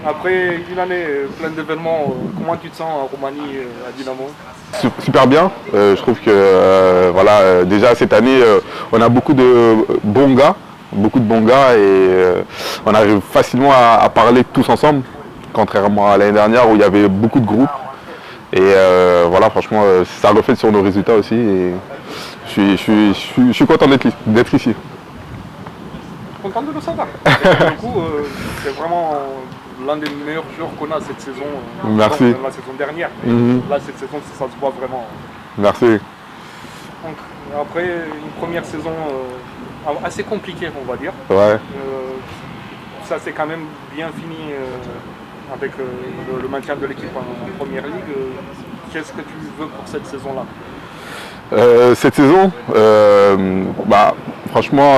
Après une année pleine d'événements, comment tu te sens en Roumanie, à Dynamo? Super bien. Je trouve que déjà cette année, on a beaucoup de bons gars et on arrive facilement à parler tous ensemble, contrairement à l'année dernière où il y avait beaucoup de groupes. Et voilà, franchement, ça reflète sur nos résultats aussi. Et je suis content d'être ici. Content de le savoir. Du coup, c'est vraiment l'un des meilleurs joueurs qu'on a cette saison. Merci. Donc, la saison dernière. Là, cette saison, ça se voit vraiment. Merci. Donc, après une première saison assez compliquée, on va dire. Ouais. Ça s'est quand même bien fini avec le maintien de l'équipe en première ligue. Qu'est-ce que tu veux pour cette saison-là? Cette saison, franchement,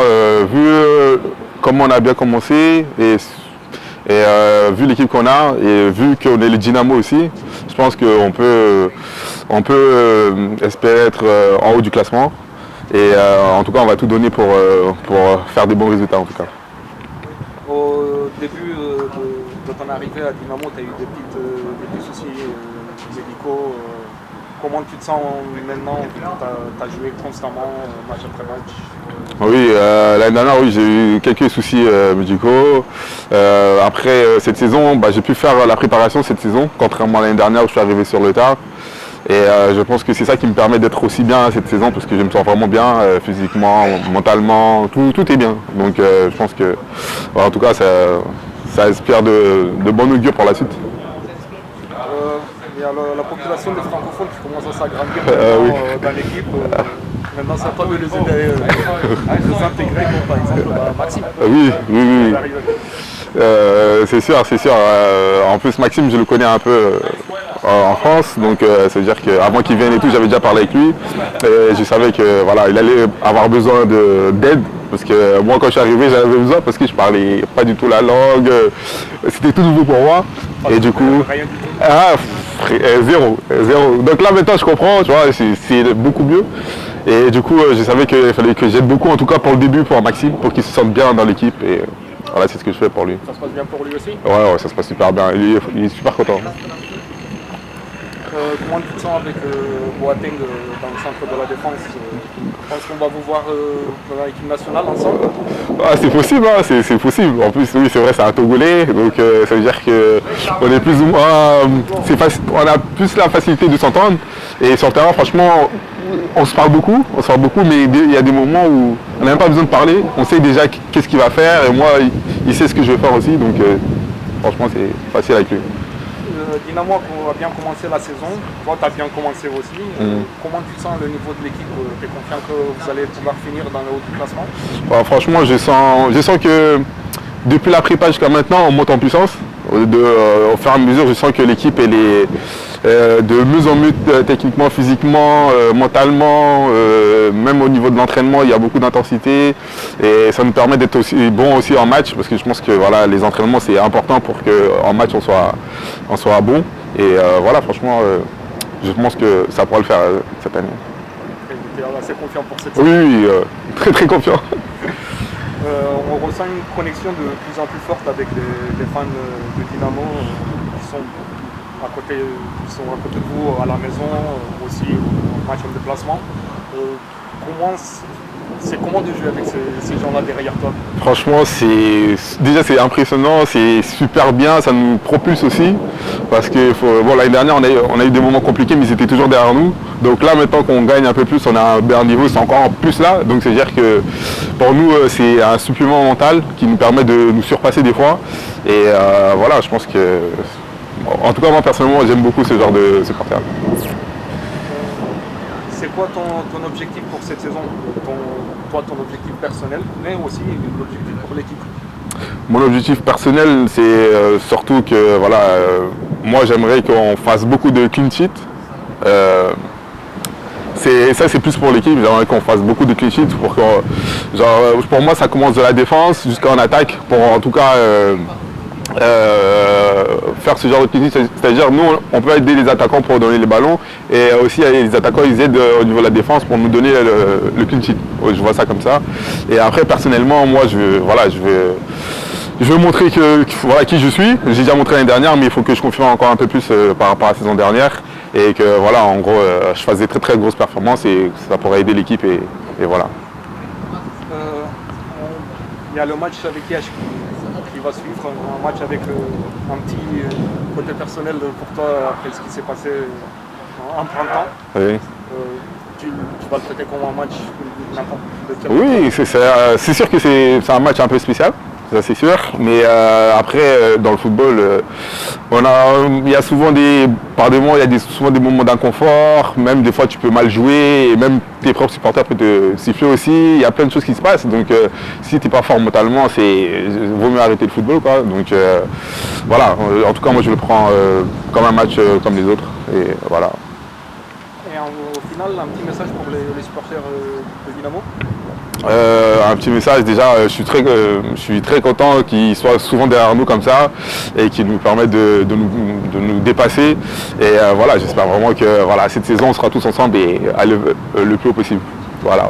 vu comment on a bien commencé et vu l'équipe qu'on a et vu qu'on est les Dynamo aussi, je pense qu'on peut, espérer être en haut du classement. Et en tout cas, on va tout donner pour faire des bons résultats en tout cas. Au début de ton arrivée à Dynamo, tu as eu des petits soucis médicaux. Comment tu te sens maintenant? Tu as joué constamment, match après match? Oui, l'année dernière, oui, j'ai eu quelques soucis médicaux. Après cette saison, j'ai pu faire la préparation cette saison, contrairement à l'année dernière où je suis arrivé sur le tard. Et je pense que c'est ça qui me permet d'être aussi bien cette saison parce que je me sens vraiment bien, physiquement, mentalement, tout est bien. Donc je pense que, en tout cas, ça inspire de bon augure pour la suite. Il y a la population des francophones qui commence à s'agrandir dans l'équipe. Maintenant, c'est à toi de les aider à les intégrer, comme par exemple Maxime. Oui. C'est sûr. En plus, Maxime, je le connais un peu en France, donc ça veut dire qu'avant qu'il vienne et tout, j'avais déjà parlé avec lui. Et je savais que voilà, il allait avoir besoin d'aide. Parce que moi, quand je suis arrivé, j'avais besoin parce que je parlais pas du tout la langue. C'était tout nouveau pour moi. Et du coup, zéro. Donc là, maintenant, je comprends, tu vois, c'est beaucoup mieux. Et du coup, je savais qu'il fallait que j'aide beaucoup, en tout cas pour le début, pour Maxime, pour qu'il se sente bien dans l'équipe. Et voilà, c'est ce que je fais pour lui. Ça se passe bien pour lui aussi? Ouais, ça se passe super bien. Il est super content. Comment tu te sens avec Boateng dans le centre de la défense? Je pense qu'on va vous voir dans l'équipe nationale ensemble. C'est possible, c'est possible. En plus, oui, c'est vrai, c'est un Togolais, donc ça veut dire qu'on est plus ou moins, on a plus la facilité de s'entendre. Et sur le terrain, franchement, on se parle beaucoup, mais il y a des moments où on n'a même pas besoin de parler. On sait déjà qu'est-ce qu'il va faire, et moi, il sait ce que je vais faire aussi, donc franchement, c'est facile avec lui. Dynamo a bien commencé la saison, toi tu as bien commencé aussi. Comment tu sens le niveau de l'équipe? Tu es confiant que vous allez pouvoir finir dans le haut du classement? Franchement, je sens que depuis la prépa jusqu'à maintenant, on monte en puissance. Au fur et à mesure, je sens que l'équipe elle est de mieux en mieux techniquement, physiquement, mentalement, même au niveau de l'entraînement, il y a beaucoup d'intensité et ça nous permet d'être aussi bon aussi en match parce que je pense que voilà, les entraînements c'est important pour qu'en match on soit bon et voilà, franchement, je pense que ça pourra le faire cette année. Tu es assez confiant pour cette saison? Oui, très confiant. On ressent une connexion de plus en plus forte avec les fans de Dynamo qui sont à côté de vous à la maison, aussi au match en déplacement. C'est comment de jouer avec ces gens-là derrière toi? Franchement, c'est impressionnant, c'est super bien, ça nous propulse aussi. Parce que l'année dernière, on a eu des moments compliqués, mais ils étaient toujours derrière nous. Donc là, maintenant qu'on gagne un peu plus, on a un meilleur niveau, c'est encore plus là. Donc c'est-à-dire que pour nous, c'est un supplément mental qui nous permet de nous surpasser des fois. Et voilà, je pense que, en tout cas, moi personnellement, j'aime beaucoup ce genre de supporters. C'est quoi ton objectif pour cette saison? Ton objectif personnel, mais aussi l'objectif pour l'équipe? Mon objectif personnel, c'est surtout que moi j'aimerais qu'on fasse beaucoup de clean sheet. Ça c'est plus pour l'équipe, j'aimerais qu'on fasse beaucoup de clean sheet pour moi ça commence de la défense jusqu'en attaque pour en tout cas faire ce genre de clean sheet, c'est-à-dire nous on peut aider les attaquants pour donner les ballons et aussi les attaquants ils aident au niveau de la défense pour nous donner le clean sheet. Je vois ça comme ça. Et après personnellement moi je veux je veux montrer voilà, qui je suis. J'ai déjà montré l'année dernière, mais il faut que je confirme encore un peu plus par rapport à la saison dernière. Et que voilà, en gros, je fasse des très très grosses performances et ça pourrait aider l'équipe et voilà. Il y a le match avec Liège qui va suivre, un match avec un petit côté personnel pour toi après ce qui s'est passé en printemps. Oui. Tu vas le traiter comme un match n'importe quel. Oui, c'est sûr que c'est un match un peu spécial, ça c'est sûr. Mais après, dans le football, il y a souvent par des moments, il y a souvent des moments d'inconfort. Même des fois, tu peux mal jouer et même tes propres supporters peuvent te siffler aussi. Il y a plein de choses qui se passent. Donc, si tu n'es pas fort mentalement, vaut mieux arrêter le football, quoi. Donc, voilà. En tout cas, moi, je le prends comme un match comme les autres. Et voilà. Et au final, un petit message pour les supporters de Dynamo. Un petit message, déjà je suis très content qu'ils soient souvent derrière nous comme ça et qu'ils nous permettent de nous dépasser et voilà, j'espère vraiment que voilà, cette saison on sera tous ensemble et aller le plus haut possible. Voilà.